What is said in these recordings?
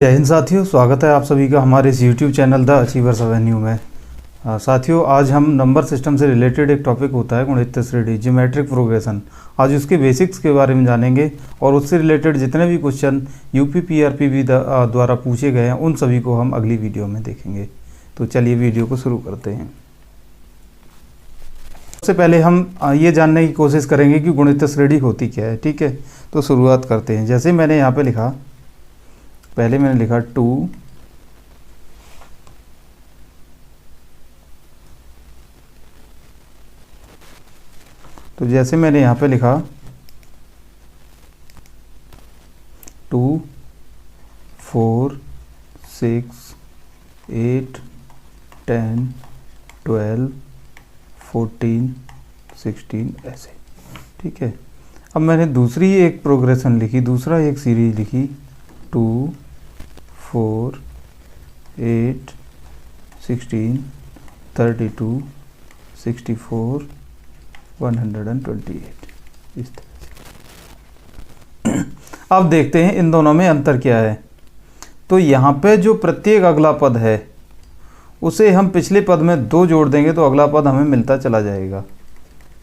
जय हिंद साथियों, स्वागत है आप सभी का हमारे इस YouTube channel the achievers Avenue में। साथियों, आज हम नंबर सिस्टम से रिलेटेड एक टॉपिक होता है गुणित श्रेणी, ज्योमेट्रिक प्रोग्रेशन। आज उसके बेसिक्स के बारे में जानेंगे और उससे रिलेटेड जितने भी क्वेश्चन यूपी पीआरपी द्वारा पूछे गए हैं उन सभी को हम अगली वीडियो में देखेंगे। तो चलिए वीडियो को शुरू करते हैं। सबसे पहले हम ये जानने की कोशिश करेंगे कि गुणित श्रेणी होती क्या है। ठीक है, तो शुरुआत करते हैं। जैसे मैंने यहाँ पे लिखा, पहले मैंने लिखा 2 तो जैसे मैंने यहाँ पे लिखा 2 4 6 8 10 12 14 16 ऐसे। ठीक है, अब मैंने दूसरी एक प्रोग्रेशन लिखी, दूसरा एक सीरीज लिखी 2 4 8 16 32 64 128 इस तरह से। अब देखते हैं इन दोनों में अंतर क्या है। तो यहाँ पे जो प्रत्येक अगला पद है उसे हम पिछले पद में 2 जोड़ देंगे तो अगला पद हमें मिलता चला जाएगा।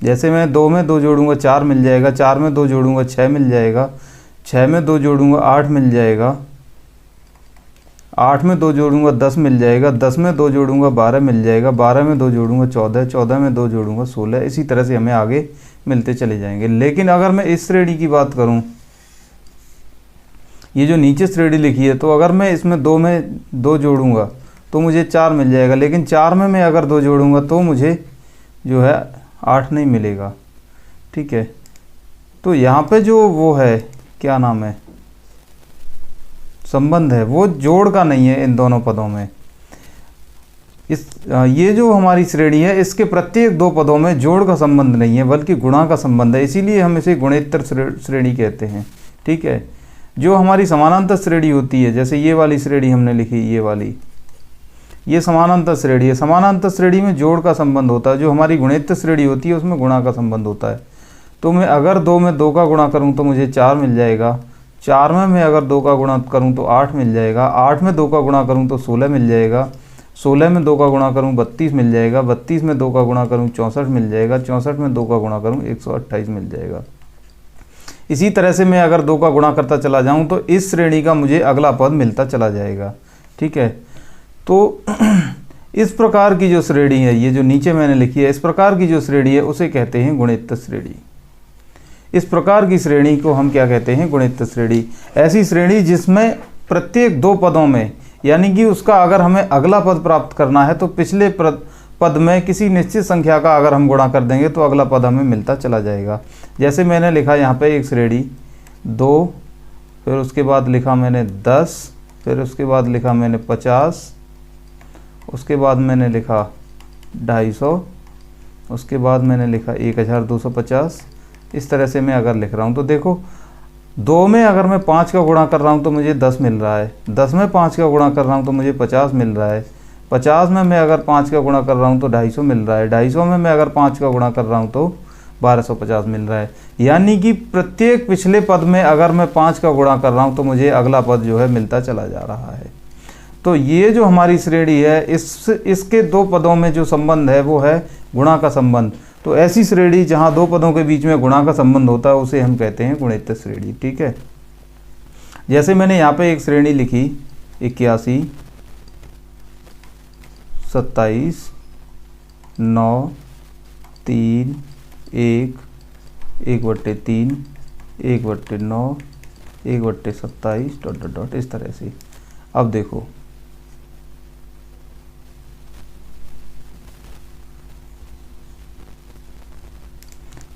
जैसे मैं 2 में 2 जोड़ूंगा 4 मिल जाएगा, 4 में 2 जोड़ूंगा 6 मिल जाएगा, 6 में 2 जोड़ूंगा 8 मिल जाएगा, 8 में 2 जोड़ूंगा 10 मिल जाएगा, 10 में 2 जोड़ूंगा 12 मिल जाएगा, 12 में 2 जोड़ूंगा 14, 14 में 2 जोड़ूंगा 16। इसी तरह से हमें आगे मिलते चले जाएंगे। लेकिन अगर मैं इस श्रेणी की बात करूं, ये जो नीचे श्रेणी लिखी है, तो अगर मैं इसमें 2 में 2 जोड़ूंगा तो मुझे 4 मिल जाएगा, लेकिन 4 में मैं अगर 2 जोड़ूंगा तो मुझे जो है 8 नहीं मिलेगा। ठीक है, तो यहाँ पे जो वो है, क्या नाम है, संबंध है, वो जोड़ का नहीं है इन दोनों पदों में। ये जो हमारी श्रेणी है इसके प्रत्येक 2 पदों में जोड़ का संबंध नहीं है बल्कि गुणा का संबंध है, इसीलिए हम इसे गुणोत्तर श्रेणी कहते हैं। ठीक है, जो हमारी समानांतर श्रेणी होती है, जैसे ये वाली श्रेणी हमने लिखी, ये वाली, ये समानांतर श्रेणी है। समानांतर श्रेणी में जोड़ का संबंध होता है। जो हमारी गुणोत्तर श्रेणी होती है उसमें गुणा का संबंध होता है। तो मैं अगर 2 में 2 का गुणा करूं तो मुझे 4 मिल जाएगा, 4 में मैं अगर 2 का गुणा करूं तो 8 मिल जाएगा, 8 में 2 का गुणा करूं तो 16 मिल जाएगा, 16 में 2 का गुणा करूं 32 मिल जाएगा, 32 में 2 का गुणा करूं 64 मिल जाएगा, 64 में 2 का गुणा करूं 128 मिल जाएगा। इसी तरह से मैं अगर 2 का गुणा करता चला जाऊं तो इस श्रेणी का मुझे अगला पद मिलता चला जाएगा। ठीक है, तो इस प्रकार की जो श्रेणी है, ये जो नीचे मैंने लिखी है, इस प्रकार की जो श्रेणी है उसे कहते हैं गुणोत्तर श्रेणी। इस प्रकार की श्रेणी को हम क्या कहते हैं, गुणोत्तर श्रेणी। ऐसी श्रेणी जिसमें प्रत्येक 2 पदों में, यानी कि उसका अगर हमें अगला पद प्राप्त करना है तो पिछले पद में किसी निश्चित संख्या का अगर हम गुणा कर देंगे तो अगला पद हमें मिलता चला जाएगा। जैसे मैंने लिखा यहाँ पे एक श्रेणी 2, फिर उसके बाद लिखा मैंने 10, फिर उसके बाद लिखा मैंने 50, उसके बाद मैंने लिखा 250, उसके बाद मैंने लिखा 1250। इस तरह से मैं अगर लिख रहा हूँ तो देखो, 2 में अगर मैं 5 का गुणा कर रहा हूँ तो मुझे 10 मिल रहा है, 10 में 5 का गुणा कर रहा हूँ तो मुझे 50 मिल रहा है, 50 में मैं अगर 5 का गुणा कर रहा हूँ तो 250 मिल रहा है, 250 में मैं अगर 5 का गुणा कर रहा हूँ तो 1250 मिल रहा है। यानी कि प्रत्येक पिछले पद में अगर मैं 5 का गुणा कर रहा हूँ तो मुझे अगला पद जो है मिलता चला जा रहा है। तो ये जो हमारी श्रेणी है, इसके 2 पदों में जो संबंध है वो है गुणा का संबंध। तो ऐसी श्रेणी जहाँ 2 पदों के बीच में गुणा का संबंध होता है उसे हम कहते हैं गुणोत्तर श्रेणी। ठीक है, जैसे मैंने यहाँ पे एक श्रेणी लिखी 81 27 9 3 1 1/3 1/9 1/27 ... इस तरह से। अब देखो,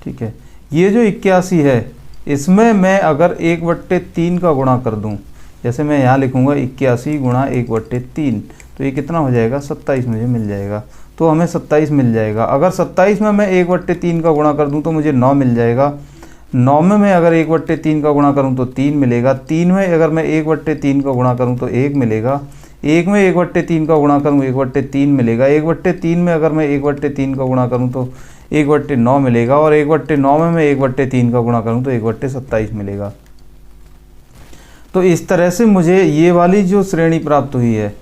ठीक है, ये जो 81 है इसमें मैं अगर 1/3 का गुणा कर दूं, जैसे मैं यहाँ लिखूंगा 81 गुणा 1/3, तो ये कितना हो जाएगा, 27 मुझे मिल जाएगा। तो हमें 27 मिल जाएगा। अगर 27 में मैं 1/3 का गुणा कर दूं तो मुझे 9 मिल जाएगा, 9 में मैं अगर 1/3 का गुणा करूं तो 3 मिलेगा, 3 में अगर मैं 1/3 का गुणा करूं तो 1 मिलेगा, 1 में 1/3 का गुणा करूं 1/3 मिलेगा, 1/3 में अगर मैं 1/3 का गुणा करूं तो 1/9 मिलेगा, और 1/9 में मैं 1/3 का गुणा करूं तो 1/27 मिलेगा। तो इस तरह से मुझे ये वाली जो श्रेणी प्राप्त हुई है,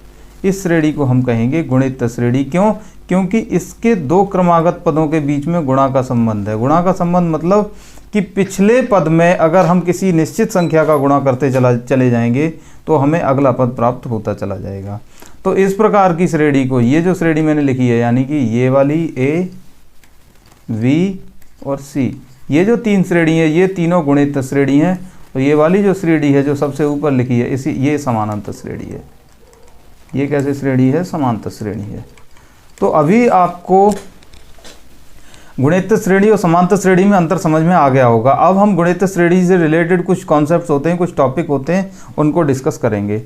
इस श्रेणी को हम कहेंगे गुणित श्रेणी। क्यों? क्योंकि इसके दो क्रमागत पदों के बीच में गुणा का संबंध है। गुणा का संबंध मतलब कि पिछले पद में अगर हम किसी निश्चित संख्या का गुणा करते चले जाएंगे तो हमें अगला पद प्राप्त होता चला जाएगा। तो इस प्रकार की श्रेणी को, ये जो श्रेणी मैंने लिखी है, यानी कि ये वाली ए, वी और सी, ये जो तीन श्रेणी है, ये तीनों गुणित श्रेणी है। और ये वाली जो श्रेणी है जो सबसे ऊपर लिखी है, ये समानांतर श्रेणी है। ये कैसे श्रेणी है? समांतर श्रेणी है। तो अभी आपको गुणित श्रेणी और समांतर श्रेणी में अंतर समझ में आ गया होगा। अब हम गुणित श्रेणी से रिलेटेड कुछ कॉन्सेप्ट्स होते हैं, कुछ टॉपिक होते हैं, उनको डिस्कस करेंगे।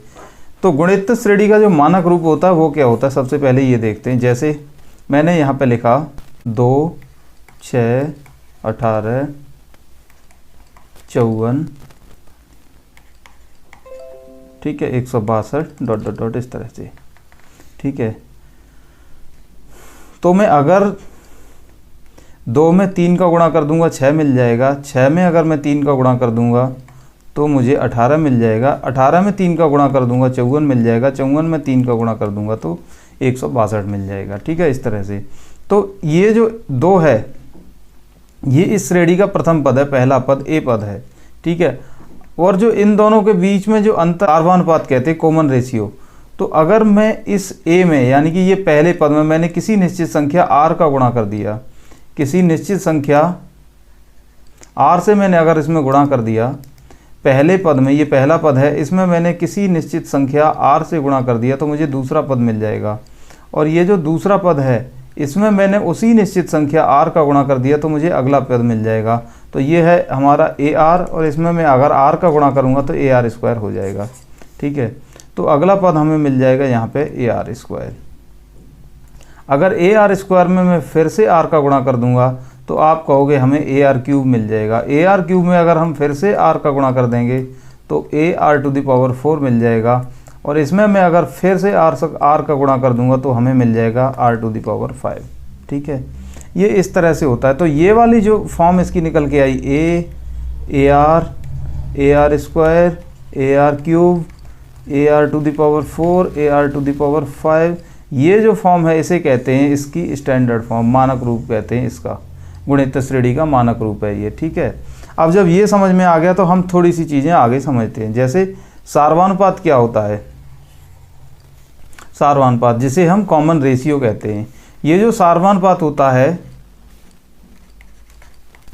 तो गुणित श्रेणी का जो मानक रूप होता है वो क्या होता है, सबसे पहले ये देखते हैं। जैसे मैंने यहाँ पे लिखा 2, 6, 18, 54, ठीक है, 162 ... इस तरह से, ठीक है। तो मैं अगर 2 में 3 का गुणा कर दूंगा 6 मिल जाएगा। 6 में अगर मैं 3 का गुणा कर दूंगा तो मुझे 18 मिल जाएगा। 18 में 3 का गुणा कर दूंगा 54 मिल जाएगा। 54 में 3 का गुणा कर दूंगा तो 162 मिल जाएगा, ठीक है, इस तरह से। तो ये जो 2 है, ये इस श्रेणी का प्रथम पद है, पहला पद ए पद है, ठीक है। और जो इन दोनों के बीच में जो अंतर, आर्वानुपात कहते हैं, कॉमन रेशियो। तो अगर मैं इस ए में, यानी कि ये पहले पद में मैंने किसी निश्चित संख्या आर का गुणा कर दिया, किसी निश्चित संख्या आर से मैंने अगर इसमें गुणा कर दिया, पहले पद में, ये पहला पद है, इसमें मैंने किसी निश्चित संख्या आर से गुणा कर दिया तो मुझे दूसरा पद मिल जाएगा। और ये जो दूसरा पद है, इसमें मैंने उसी निश्चित संख्या आर का गुणा कर दिया तो मुझे अगला पद मिल जाएगा। तो ये है हमारा ए आर, और इसमें मैं अगर आर का गुणा करूँगा तो ए आर स्क्वायर हो जाएगा, ठीक है। तो अगला पद हमें मिल जाएगा यहाँ पे ए आर स्क्वायर। अगर ए आर स्क्वायर में मैं फिर से आर का गुणा कर दूंगा तो आप कहोगे हमें ए आर क्यूब मिल जाएगा। ए आर क्यूब में अगर हम फिर से आर का गुणा कर देंगे तो A are to the power 4 मिल जाएगा। और इसमें मैं अगर फिर से आर का गुणा कर दूंगा तो हमें मिल जाएगा आर टू द पावर 5, ठीक है। ये इस तरह से होता है। तो ये वाली जो फॉर्म इसकी निकल के आई, a are square, A R cube, A R to the power 4, A R to the power 5, ये जो फॉर्म है इसे कहते हैं, इसकी स्टैंडर्ड फॉर्म, मानक रूप कहते हैं इसका। गुणित श्रेणी का मानक रूप है ये, ठीक है। अब जब ये समझ में आ गया तो हम थोड़ी सी चीज़ें आगे समझते हैं। जैसे सार्वानुपात क्या होता है? सार्वानुपात, जिसे हम कॉमन रेशियो कहते हैं। ये जो सार्वानुपात होता है,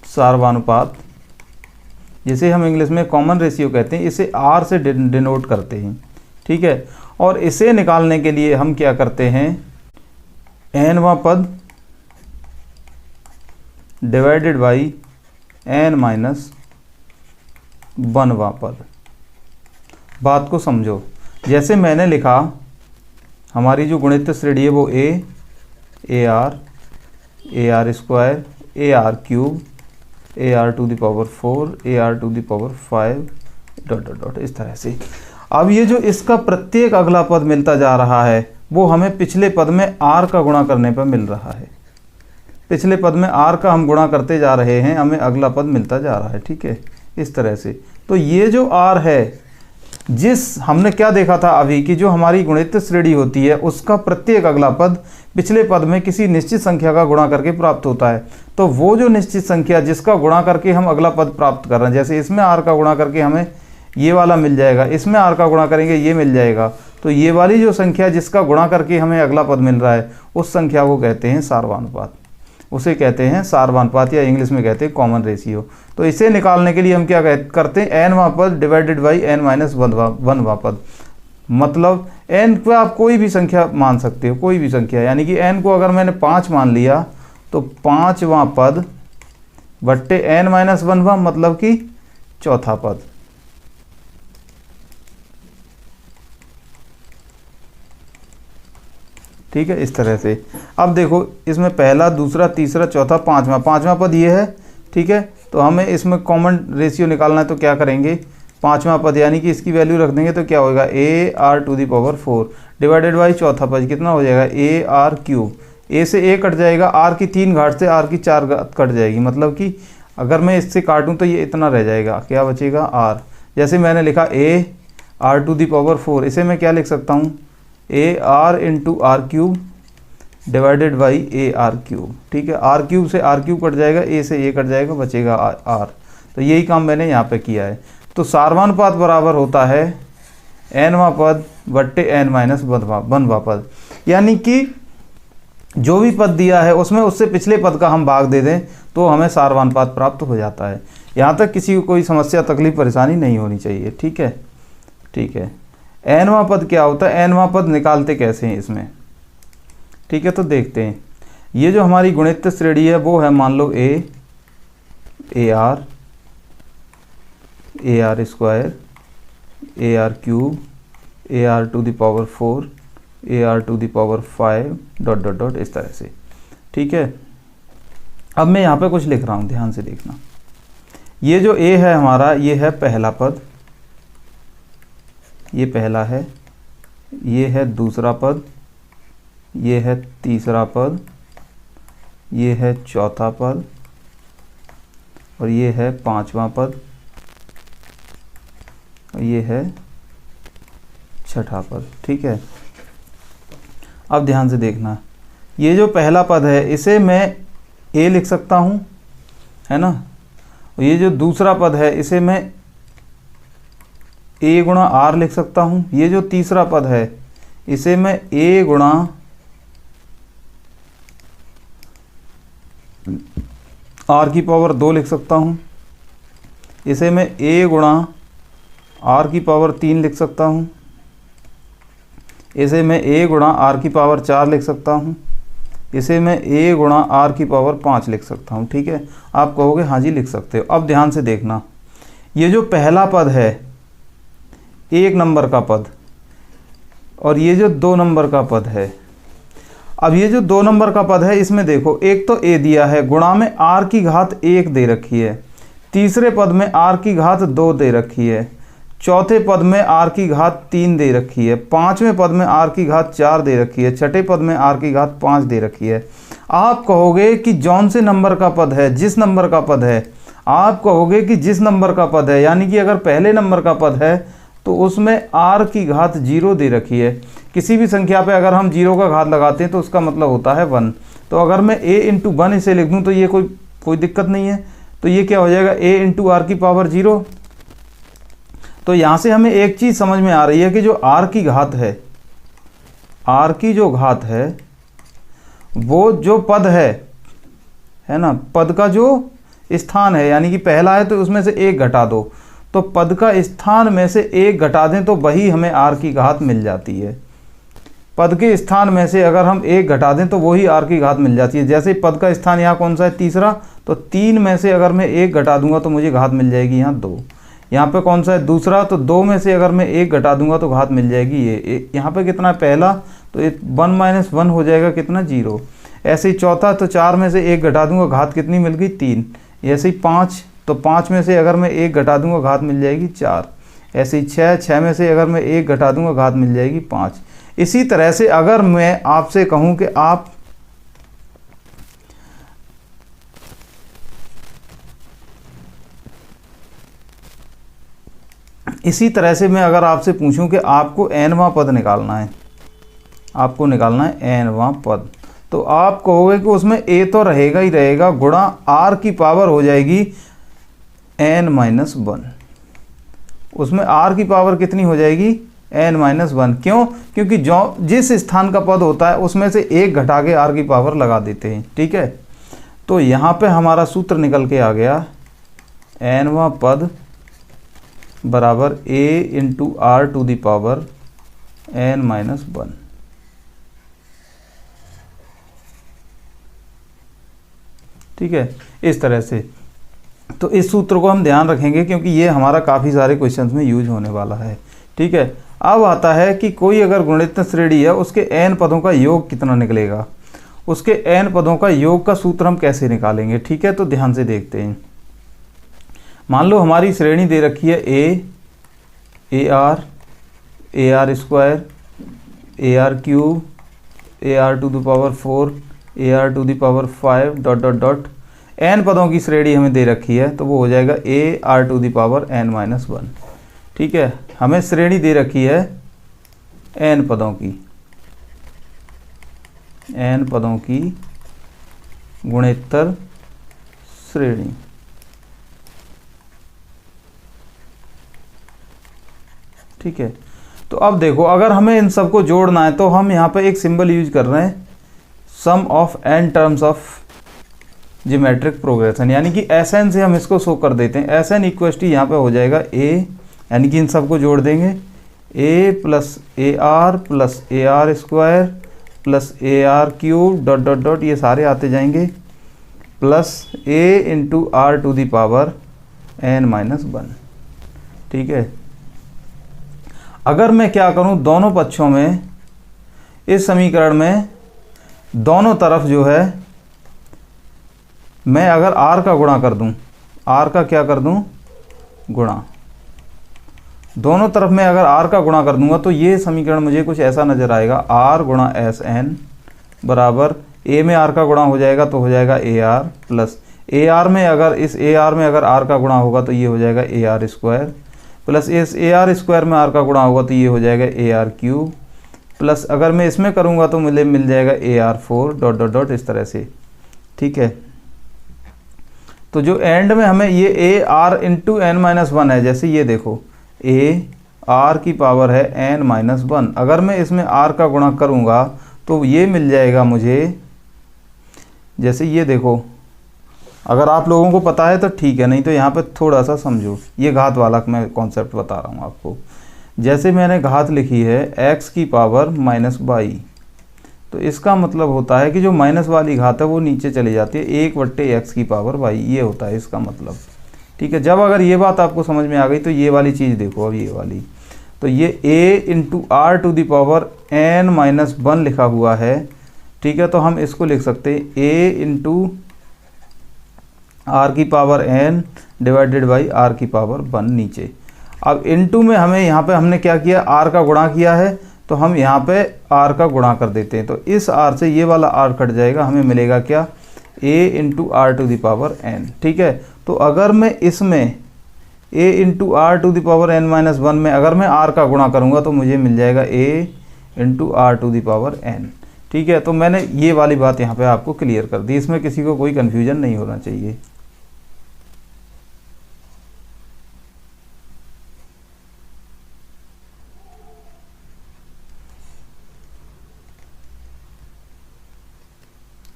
सार्वानुपात जिसे हम इंग्लिश में कॉमन रेशियो कहते हैं, इसे आर से डिनोट करते हैं, ठीक है। और इसे निकालने के लिए हम क्या करते हैं, एनवां पद डिवाइडेड बाई n माइनस 1वां पद। बात को समझो। जैसे मैंने लिखा, हमारी जो गुणित श्रेणी है वो A are square, A R cube, A R to the power 4, A R to the power 5 ... इस तरह से। अब ये जो इसका प्रत्येक अगला पद मिलता जा रहा है वो हमें पिछले पद में आर का गुणा करने पर मिल रहा है। पिछले पद में आर का हम गुणा करते जा रहे हैं, हमें अगला पद मिलता जा रहा है, ठीक है, इस तरह से। तो ये जो आर है, जिस हमने क्या देखा था अभी कि जो हमारी गुणित श्रेणी होती है उसका प्रत्येक अगला पद पिछले पद में किसी निश्चित संख्या का गुणा करके प्राप्त होता है। तो वो जो निश्चित संख्या जिसका गुणा करके हम अगला पद प्राप्त कर रहे हैं, जैसे इसमें आर का गुणा करके हमें ये वाला मिल जाएगा, इसमें आर का गुणा करेंगे ये मिल जाएगा। तो ये वाली जो संख्या जिसका गुणा करके हमें अगला पद मिल रहा है, उस संख्या को कहते हैं सार्वानुपात। उसे कहते हैं सार्वानुपात, या इंग्लिश में कहते हैं कॉमन रेशियो। तो इसे निकालने के लिए हम क्या करते हैं, एनवां पद डिवाइडेड बाई n माइनस 1वां पद। मतलब n को आप कोई भी संख्या मान सकते हो, कोई भी संख्या, यानी कि n को अगर मैंने 5 मान लिया तो 5वां पद बट्टे n माइनस 1वां, मतलब कि चौथा पद। ठीक है, इस तरह से। अब देखो, इसमें पहला, दूसरा, तीसरा, चौथा, पांचवा पद ये है, ठीक है। तो हमें इसमें कॉमन रेशियो निकालना है, तो क्या करेंगे, पांचवा पद यानी कि इसकी वैल्यू रख देंगे तो क्या होगा, A are to the power 4 divided by चौथा पद कितना हो जाएगा, ए आर क्यूब। ए से ए कट जाएगा, आर की 3 घात से आर की 4 घात कट जाएगी, मतलब कि अगर मैं इससे काटूं तो ये इतना रह जाएगा, क्या बचेगा, आर। जैसे मैंने लिखा A are to the power 4, इसे मैं क्या लिख सकता हूँ, A R into R cube divided by A are cube. ठीक है, आर क्यूब से आर क्यूब कट जाएगा, ए से ए कट जाएगा, बचेगा आर। तो यही काम मैंने यहाँ पे किया है। तो सारवानुपात बराबर होता है एनवां पद बट्टे एन माइनस वनवां पद, यानी कि जो भी पद दिया है उसमें उससे पिछले पद का हम भाग दे दें तो हमें सारवानुपात प्राप्त हो जाता है। यहाँ तक किसी को कोई समस्या तकलीफ परेशानी नहीं होनी चाहिए। ठीक है, ठीक है। एनवां पद क्या होता है, एनवां पद निकालते कैसे हैं इसमें, ठीक है, तो देखते हैं। ये जो हमारी गुणित श्रेणी है वो है, मान लो a are square, A R cube, A R to the power 4, A R to the power 5 dot dot dot, इस तरह से। ठीक है, अब मैं यहाँ पे कुछ लिख रहा हूँ, ध्यान से देखना। ये जो ए है हमारा, ये है पहला पद, ये पहला है, ये है दूसरा पद, ये है तीसरा पद, ये है चौथा पद, और ये है पांचवा पद, और ये है छठा पद। ठीक है, अब ध्यान से देखना। ये जो पहला पद है इसे मैं ए लिख सकता हूँ, है ना। और ये जो दूसरा पद है इसे मैं ए गुणा आर लिख सकता हूँ। ये जो तीसरा पद है इसे मैं ए गुणा आर की पावर 2 लिख सकता हूँ। इसे मैं ए गुणा आर की पावर 3 लिख सकता हूँ। इसे मैं ए गुणा आर की पावर 4 लिख सकता हूँ। इसे मैं ए गुणा आर की पावर 5 लिख सकता हूँ। ठीक है, आप कहोगे हाँ जी लिख सकते हो। अब ध्यान से देखना, ये जो पहला पद है 1 नंबर का पद, और ये जो 2 नंबर का पद है। अब ये जो 2 नंबर का पद है इसमें देखो, एक तो ए दिया है, गुणा में आर की घात 1 दे रखी है, तीसरे पद में आर की घात 2 दे रखी है, चौथे पद में आर की घात 3 दे रखी है, पांचवें पद में आर की घात 4 दे रखी है, छठे पद में आर की घात 5 दे रखी है। आप कहोगे कि जौन से नंबर का पद है, जिस नंबर का पद है, आप कहोगे कि जिस नंबर का पद है, यानी कि अगर पहले नंबर का पद है तो उसमें आर की घात 0 दे रखी है। किसी भी संख्या पे अगर हम 0 का घात लगाते हैं तो उसका मतलब होता है 1। तो अगर मैं a इंटू 1 इसे लिख दूँ तो ये कोई दिक्कत नहीं है। तो ये क्या हो जाएगा, a इंटू आर की पावर 0। तो यहाँ से हमें एक चीज़ समझ में आ रही है कि जो आर की घात है, आर की जो घात है वो जो पद है ना, पद का जो स्थान है, यानी कि पहला है तो उसमें से 1 घटा दो, तो पद का स्थान में से 1 घटा दें तो वही हमें आर की घात मिल जाती है। पद के स्थान में से अगर हम 1 घटा दें तो वही आर की घात मिल जाती है। जैसे पद का स्थान यहाँ कौन सा है, तीसरा, तो 3 में से अगर मैं 1 घटा दूंगा तो मुझे घात मिल जाएगी यहाँ 2। यहाँ पे कौन सा है, दूसरा, तो 2 में से अगर मैं 1 घटा दूंगा तो घात मिल जाएगी ये। यहाँ पे कितना है, पहला, तो 1 माइनस 1 हो जाएगा कितना, 0। ऐसे ही चौथा, तो 4 में से 1 घटा दूंगा, घात कितनी मिल गई, 3। ऐसे ही 5, तो 5 में से अगर मैं 1 घटा दूंगा घात मिल जाएगी 4। ऐसे ही 6 में से अगर मैं 1 घटा दूंगा घात मिल जाएगी 5। इसी तरह से अगर मैं आपसे कहूं कि आप इसी तरह से मैं अगर आपसे पूछूं कि आपको nवां पद निकालना है, आपको निकालना है nवां पद, तो आप कहोगे कि उसमें a तो रहेगा ही रहेगा, गुणा r की पावर हो जाएगी n-1। उसमें r की पावर कितनी हो जाएगी, n-1। क्यों, क्योंकि जो जिस स्थान का पद होता है उसमें से 1 घटा के r की पावर लगा देते हैं। ठीक है, तो यहाँ पे हमारा सूत्र निकल के आ गया, nवां पद बराबर a into R to the power n-1। ठीक है, इस तरह से। तो इस सूत्र को हम ध्यान रखेंगे क्योंकि ये हमारा काफ़ी सारे क्वेश्चंस में यूज होने वाला है। ठीक है, अब आता है कि कोई अगर गुणित श्रेणी है उसके n पदों का योग कितना निकलेगा। उसके n पदों का योग का सूत्र हम कैसे निकालेंगे। ठीक है, तो ध्यान से देखते हैं। मान लो हमारी श्रेणी दे रखी है A are square, A R cube, A R to the power 4, A R to the power 5 dot dot dot, n पदों की श्रेणी हमें दे रखी है, तो वो हो जाएगा A are to the power n-1। ठीक है, हमें श्रेणी दे रखी है n पदों की, n पदों की गुणोत्तर श्रेणी। ठीक है, तो अब देखो अगर हमें इन सबको जोड़ना है तो हम यहाँ पे एक सिंबल यूज कर रहे हैं, sum of n terms of geometric progression, यानी कि Sn से हम इसको शो कर देते हैं। Sn इक्वल टू यहाँ पे हो जाएगा a, यानी कि इन सबको जोड़ देंगे, a plus AR plus AR square plus AR cube dot dot dot, ये सारे आते जाएंगे, plus a into R to the power n-1। ठीक है, अगर मैं क्या करूं, दोनों पक्षों में इस समीकरण में दोनों तरफ जो है मैं अगर r का गुणा कर दूं, r का क्या कर दूं, गुणा, दोनों तरफ में अगर r का गुणा कर दूंगा तो ये समीकरण मुझे कुछ ऐसा नज़र आएगा, r गुणा Sn बराबर a में r का गुणा हो जाएगा तो हो जाएगा AR प्लस AR में अगर इस AR में अगर r का गुणा होगा तो ये हो जाएगा AR स्क्वायर प्लस इस AR स्क्वायर में r का गुणा होगा तो ये हो जाएगा AR क्यूब प्लस अगर मैं इसमें करूँगा तो मुझे मिल जाएगा AR4 डॉट डॉट डॉट, इस तरह से। ठीक है, तो जो एंड में हमें ये AR इंटू n-1 है, जैसे ये देखो AR की पावर है n-1, अगर मैं इसमें r का गुणा करूँगा तो ये मिल जाएगा मुझे, जैसे ये देखो, अगर आप लोगों को पता है तो ठीक है, नहीं तो यहाँ पे थोड़ा सा समझो, ये घात वाला मैं कॉन्सेप्ट बता रहा हूँ आपको। जैसे मैंने घात लिखी है x की पावर -22, तो इसका मतलब होता है कि जो माइनस वाली घात है वो नीचे चली जाती है, 1/x की पावर y, ये होता है इसका मतलब। ठीक है, जब अगर ये बात आपको समझ में आ गई तो ये वाली चीज़ देखो, अब ये वाली, तो ये a into R to the power n-1 लिखा हुआ है। ठीक है, तो हम इसको लिख सकते हैं a इंटू R की power n divided by R की पावर 1 नीचे। अब इनटू में हमें यहाँ पे हमने क्या किया, R का गुणा किया है, तो हम यहाँ पे R का गुणा कर देते हैं, तो इस R से ये वाला R कट जाएगा, हमें मिलेगा क्या, a into R to the power n। ठीक है, तो अगर मैं इसमें a into R to the power n-1 में अगर मैं R का गुणा करूँगा तो मुझे मिल जाएगा a into R to the power n। ठीक है, तो मैंने ये वाली बात यहाँ पे आपको क्लियर कर दी, इसमें किसी को कोई कन्फ्यूजन नहीं होना चाहिए।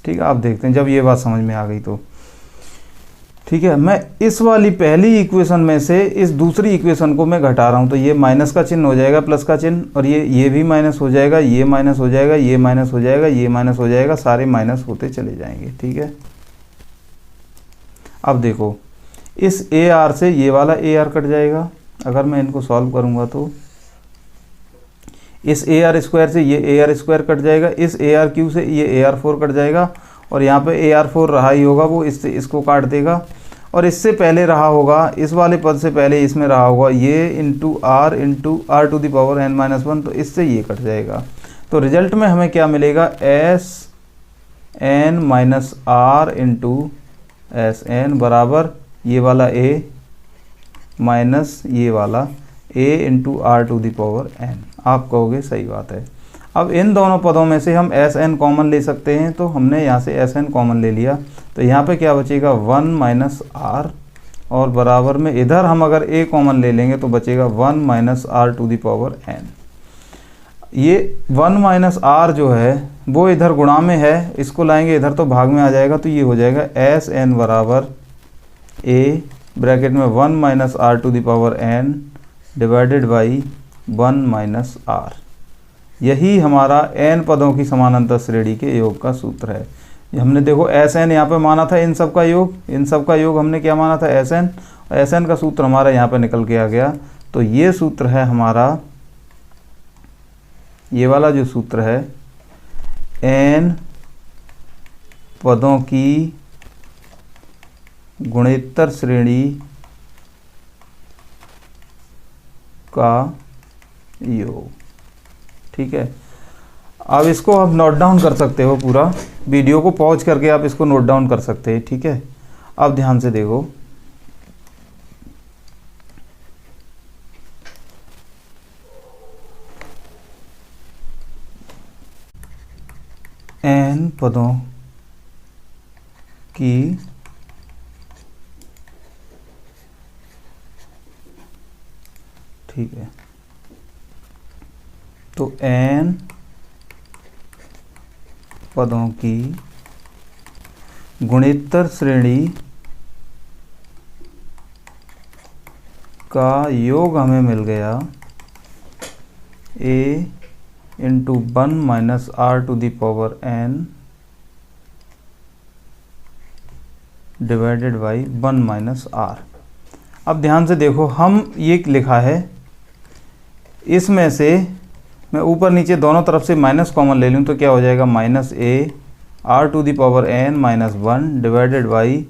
ठीक है, आप देखते हैं जब ये बात समझ में आ गई तो। ठीक है, मैं इस वाली पहली इक्वेशन में से इस दूसरी इक्वेशन को मैं घटा रहा हूँ, तो ये माइनस का चिन्ह हो जाएगा प्लस का चिन्ह, और ये भी माइनस हो जाएगा, ये माइनस हो जाएगा, ये माइनस हो जाएगा, ये माइनस हो जाएगा, सारे माइनस होते चले जाएंगे। ठीक है, अब देखो इस AR से ये वाला AR कट जाएगा, अगर मैं इनको सॉल्व करूँगा तो इस AR स्क्वायर से ये AR स्क्वायर कट जाएगा, इस AR क्यूब से ये AR4 कट जाएगा, और यहाँ पे AR4 रहा ही होगा, वो इससे इसको काट देगा, और इससे पहले रहा होगा, इस वाले पद से पहले इसमें रहा होगा ये into R to the power n-1, तो इससे ये कट जाएगा। तो रिजल्ट में हमें क्या मिलेगा, Sn-R इंटू Sn बराबर ये वाला a माइनस ये वाला a into R to the power n। आप कहोगे सही बात है। अब इन दोनों पदों में से हम Sn कॉमन ले सकते हैं, तो हमने यहाँ से Sn कॉमन ले लिया, तो यहाँ पे क्या बचेगा 1 माइनस R, और बराबर में इधर हम अगर a कॉमन ले लेंगे तो बचेगा 1 minus R to the power n। ये 1 माइनस R जो है वो इधर गुणा में है, इसको लाएंगे इधर तो भाग में आ जाएगा, तो ये हो जाएगा Sn बराबर a ब्रैकेट में 1 minus R to the power n divided by 1 minus R। यही हमारा n पदों की समानांतर श्रेणी के योग का सूत्र है। हमने देखो Sn यहाँ पे माना था इन सब का योग, इन सब का योग हमने क्या माना था Sn, और Sn का सूत्र हमारा यहाँ पे निकल के आ गया। तो ये सूत्र है हमारा, ये वाला जो सूत्र है n पदों की गुणोत्तर श्रेणी का योग। ठीक है, अब इसको आप नोट डाउन कर सकते हो, पूरा वीडियो को पॉज करके आप इसको नोट डाउन कर सकते हैं। ठीक है, अब ध्यान से देखो, n पदों की ठीक है, तो n पदों की गुणोत्तर श्रेणी का योग हमें मिल गया a into 1 minus r to the power n divided by 1 minus r। अब ध्यान से देखो, हम ये लिखा है, इसमें से मैं ऊपर नीचे दोनों तरफ से माइनस कॉमन ले लूँ तो क्या हो जाएगा, minus a r to the power n minus 1 divided by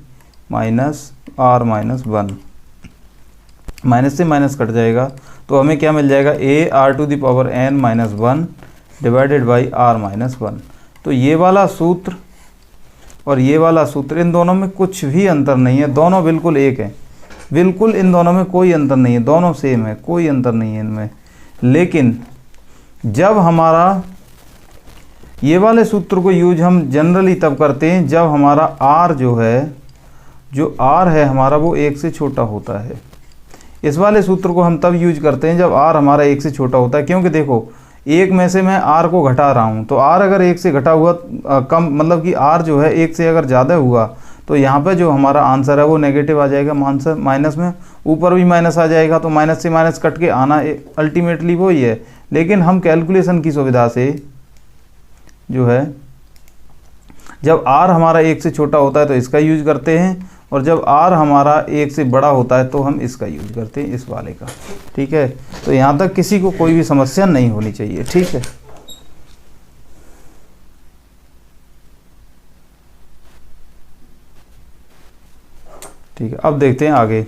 minus r minus 1। Minus से माइनस कट जाएगा तो हमें क्या मिल जाएगा, a r to the power n minus 1 divided by r minus 1। तो ये वाला सूत्र और ये वाला सूत्र, इन दोनों में कुछ भी अंतर नहीं है, दोनों बिल्कुल एक है, बिल्कुल इन दोनों में कोई अंतर नहीं है, दोनों सेम है, कोई अंतर नहीं है इनमें। लेकिन जब हमारा ये वाले सूत्र को यूज हम जनरली तब करते हैं जब हमारा r जो है, जो r है हमारा वो 1 से छोटा होता है। इस वाले सूत्र को हम तब यूज करते हैं जब r हमारा 1 से छोटा होता है, क्योंकि देखो एक में से मैं r को घटा रहा हूँ, तो r अगर 1 से घटा हुआ कम, मतलब कि r जो है 1 से अगर ज़्यादा हुआ तो यहाँ पे जो हमारा आंसर है वो नेगेटिव आ जाएगा, आंसर माइनस में, ऊपर भी माइनस आ जाएगा, तो माइनस से माइनस कट के आना अल्टीमेटली वो ही है। लेकिन हम कैलकुलेशन की सुविधा से जो है, जब r हमारा 1 से छोटा होता है तो इसका यूज करते हैं, और जब r हमारा 1 से बड़ा होता है तो हम इसका यूज करते हैं, इस वाले का। ठीक है, तो यहाँ तक किसी को कोई भी समस्या नहीं होनी चाहिए। ठीक है, ठीक है, अब देखते हैं आगे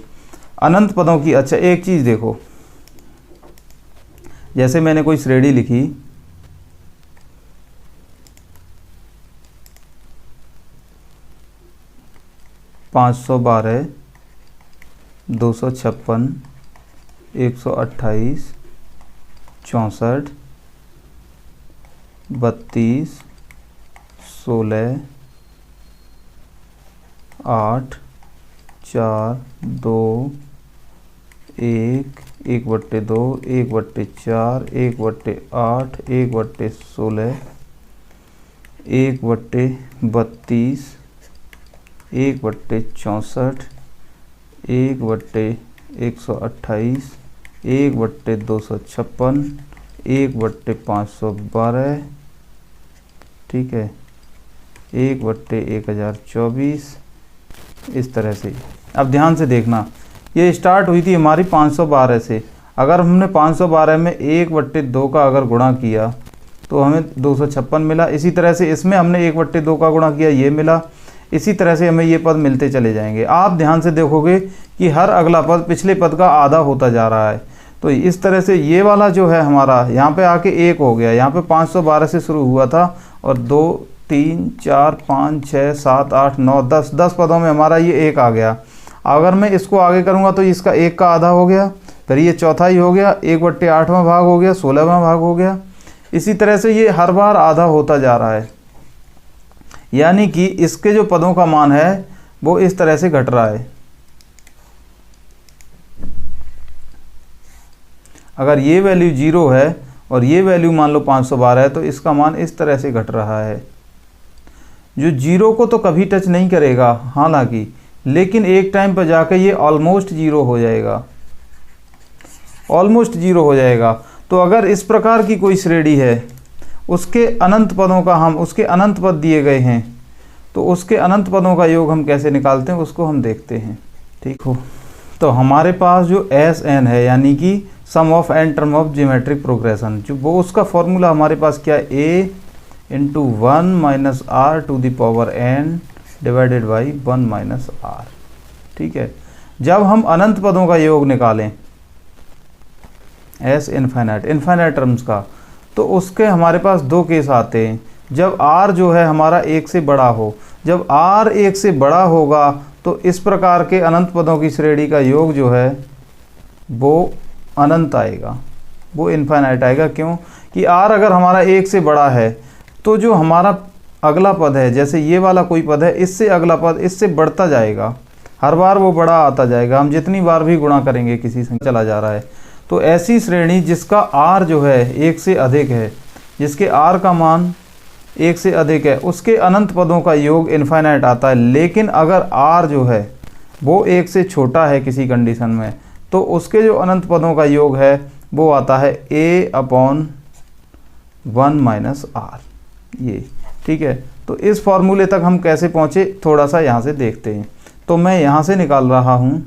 अनंत पदों की। अच्छा, एक चीज़ देखो, जैसे मैंने कोई श्रेणी लिखी, पाँच 512, 256, 128, 64, 32, 16, 8, 4, 2, 1, 1/2, 1/4, 1/8, 1/16, 1/32, 1/64, 1/128, 1/256, 1/512, ठीक है, 1/1024, इस तरह से। अब ध्यान से देखना, ये स्टार्ट हुई थी हमारी 512 से। अगर हमने 512 में 1/2 का अगर गुणा किया तो हमें 256 मिला। इसी तरह से इसमें हमने 1/2 का गुणा किया, ये मिला। इसी तरह से हमें ये पद मिलते चले जाएंगे। आप ध्यान से देखोगे कि हर अगला पद पिछले पद का आधा होता जा रहा है। तो इस तरह से ये वाला जो है हमारा यहाँ पे आके 1 हो गया। यहाँ पे 512 से शुरू हुआ था और 2, 3, 4, 5, 6, 7, 8, 9, 10 पदों में हमारा ये 1 आ गया। अगर मैं इसको आगे करूँगा तो इसका 1 का आधा हो गया, फिर ये चौथा ही हो गया, 1/8वां भाग हो गया, 16वां भाग हो गया। इसी तरह से ये हर बार आधा होता जा रहा है, यानी कि इसके जो पदों का मान है वो इस तरह से घट रहा है। अगर ये वैल्यू 0 है और ये वैल्यू मान लो 512 है तो इसका मान इस तरह से घट रहा है, जो 0 को तो कभी टच नहीं करेगा हालांकि, लेकिन एक टाइम पर जाकर ये ऑलमोस्ट 0 हो जाएगा, ऑलमोस्ट 0 हो जाएगा। तो अगर इस प्रकार की कोई श्रेणी है, उसके अनंत पदों का हम, उसके अनंत पद दिए गए हैं तो उसके अनंत पदों का योग हम कैसे निकालते हैं उसको हम देखते हैं। ठीक हो, तो हमारे पास जो एस एन है यानी कि sum of n term of geometric progression, जो वो उसका फॉर्मूला हमारे पास क्या है, a into 1 minus r to the power n divided by 1 minus r. ठीक है, जब हम अनंत पदों का योग निकालें एस इनफाइनाइट टर्म्स का, तो उसके हमारे पास 2 केस आते हैं। जब r जो है हमारा 1 से बड़ा हो, जब r 1 से बड़ा होगा तो इस प्रकार के अनंत पदों की श्रेणी का योग जो है वो अनंत आएगा, वो इनफाइनाइट आएगा। क्यों कि r अगर हमारा 1 से बड़ा है तो जो हमारा अगला पद है, जैसे ये वाला कोई पद है, इससे अगला पद इससे बढ़ता जाएगा, हर बार वो बड़ा आता जाएगा, हम जितनी बार भी गुणा करेंगे किसी से चला जा रहा है। तो ऐसी श्रेणी जिसका r जो है 1 से अधिक है, जिसके r का मान 1 से अधिक है, उसके अनंत पदों का योग इनफाइनाइट आता है। लेकिन अगर r जो है वो 1 से छोटा है किसी कंडीशन में, तो उसके जो अनंत पदों का योग है वो आता है a/1 - r, ये ठीक है। तो इस फॉर्मूले तक हम कैसे पहुँचे थोड़ा सा यहाँ से देखते हैं। तो मैं यहाँ से निकाल रहा हूँ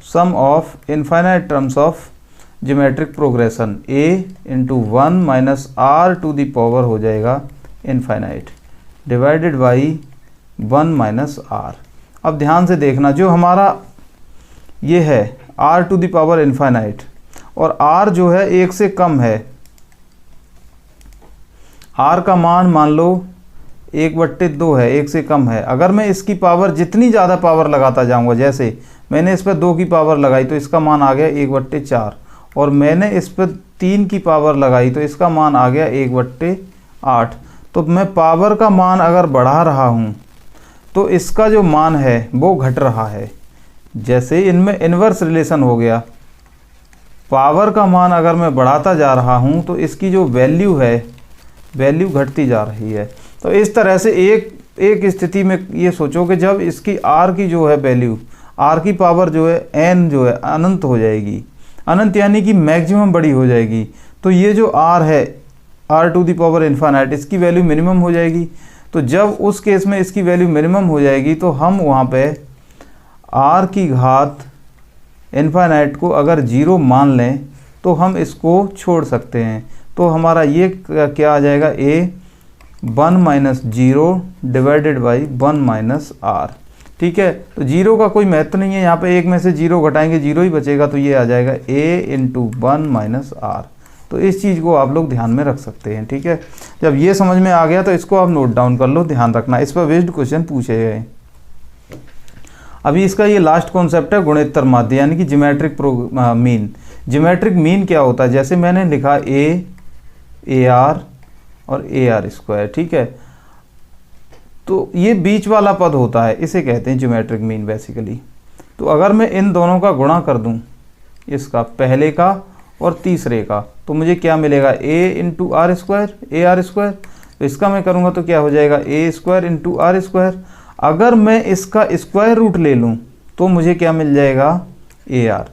sum of infinite terms of geometric progression, a × 1 - r to the power हो जाएगा इनफाइनाइट डिवाइडेड बाई 1 - r। अब ध्यान से देखना, जो हमारा ये है r to the power infinite और r जो है 1 से कम है, r का मान मान लो 1/2 है, 1 से कम है। अगर मैं इसकी पावर जितनी ज़्यादा पावर लगाता जाऊंगा, जैसे मैंने इस पर 2 की पावर लगाई तो इसका मान आ गया 1/4, और मैंने इस पर 3 की पावर लगाई तो इसका मान आ गया 1/8। तो मैं पावर का मान अगर बढ़ा रहा हूँ तो इसका जो मान है वो घट रहा है। जैसे इनमें इन्वर्स रिलेशन हो गया, पावर का मान अगर मैं बढ़ाता जा रहा हूँ तो इसकी जो वैल्यू है वैल्यू घटती जा रही है। तो इस तरह से एक स्थिति में ये सोचो कि जब इसकी r की जो है वैल्यू, r की पावर जो है n जो है अनंत हो जाएगी, अनंत यानी कि मैक्सिमम बड़ी हो जाएगी, तो ये जो r है r to the power infinite, इसकी वैल्यू मिनिमम हो जाएगी। तो जब उस केस में इसकी वैल्यू मिनिमम हो जाएगी तो हम वहाँ पे r की घात इनफाइनाइट को अगर 0 मान लें तो हम इसको छोड़ सकते हैं। तो हमारा ये क्या आ जाएगा, a1 - 0 डिवाइडेड बाई 1 - r। ठीक है, तो 0 का कोई महत्व नहीं है, यहाँ पे 1 में से 0 घटाएंगे 0 ही बचेगा, तो ये आ जाएगा a × 1 - r। तो इस चीज़ को आप लोग ध्यान में रख सकते हैं। ठीक है, जब ये समझ में आ गया तो इसको आप नोट डाउन कर लो, ध्यान रखना, इस पर बेस्ड क्वेश्चन पूछे गए। अभी इसका ये लास्ट कॉन्सेप्ट है गुणोत्तर माध्य, यानी कि ज्योमेट्रिक मीन। ज्योमेट्रिक मीन क्या होता है, जैसे मैंने लिखा AR और AR², ठीक है, तो ये बीच वाला पद होता है, इसे कहते हैं ज्योमेट्रिक मीन बेसिकली। तो अगर मैं इन दोनों का गुणा कर दूं, इसका पहले का और तीसरे का, तो मुझे क्या मिलेगा, a × r², तो इसका मैं करूँगा तो क्या हो जाएगा, a² × r²। अगर मैं इसका स्क्वायर रूट ले लूँ तो मुझे क्या मिल जाएगा, AR।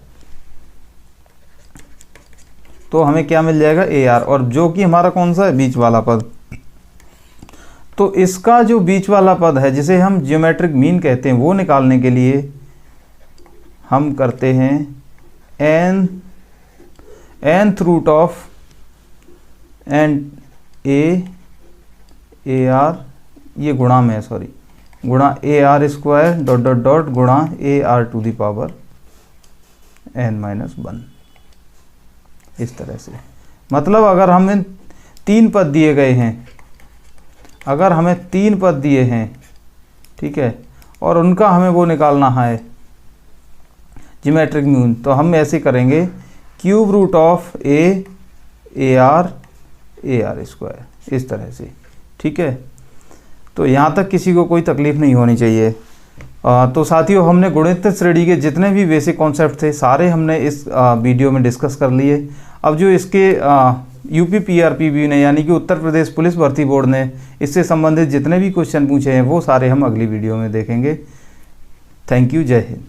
तो हमें क्या मिल जाएगा, AR, और जो कि हमारा कौन सा है, बीच वाला पद। तो इसका जो बीच वाला पद है जिसे हम ज्योमेट्रिक मीन कहते हैं, वो निकालने के लिए हम करते हैं nth रूट ऑफ AR, ये गुणा में है, सॉरी, गुणा AR² डॉट डॉट डॉट गुणा AR to the power n-1। इस तरह से, मतलब अगर हमें 3 पद दिए गए हैं, अगर हमें 3 पद दिए हैं, ठीक है, और उनका हमें वो निकालना है ज्योमेट्रिक मीन, तो हम ऐसे करेंगे क्यूब रूट ऑफ AR इस तरह से। ठीक है, तो यहाँ तक किसी को कोई तकलीफ़ नहीं होनी चाहिए। तो साथियों, हमने गुणोत्तर श्रेणी के जितने भी बेसिक कॉन्सेप्ट थे सारे हमने इस वीडियो में डिस्कस कर लिए। अब जो इसके UPPRPB ने, यानी कि उत्तर प्रदेश पुलिस भर्ती बोर्ड ने इससे संबंधित जितने भी क्वेश्चन पूछे हैं वो सारे हम अगली वीडियो में देखेंगे। थैंक यू, जय हिंद।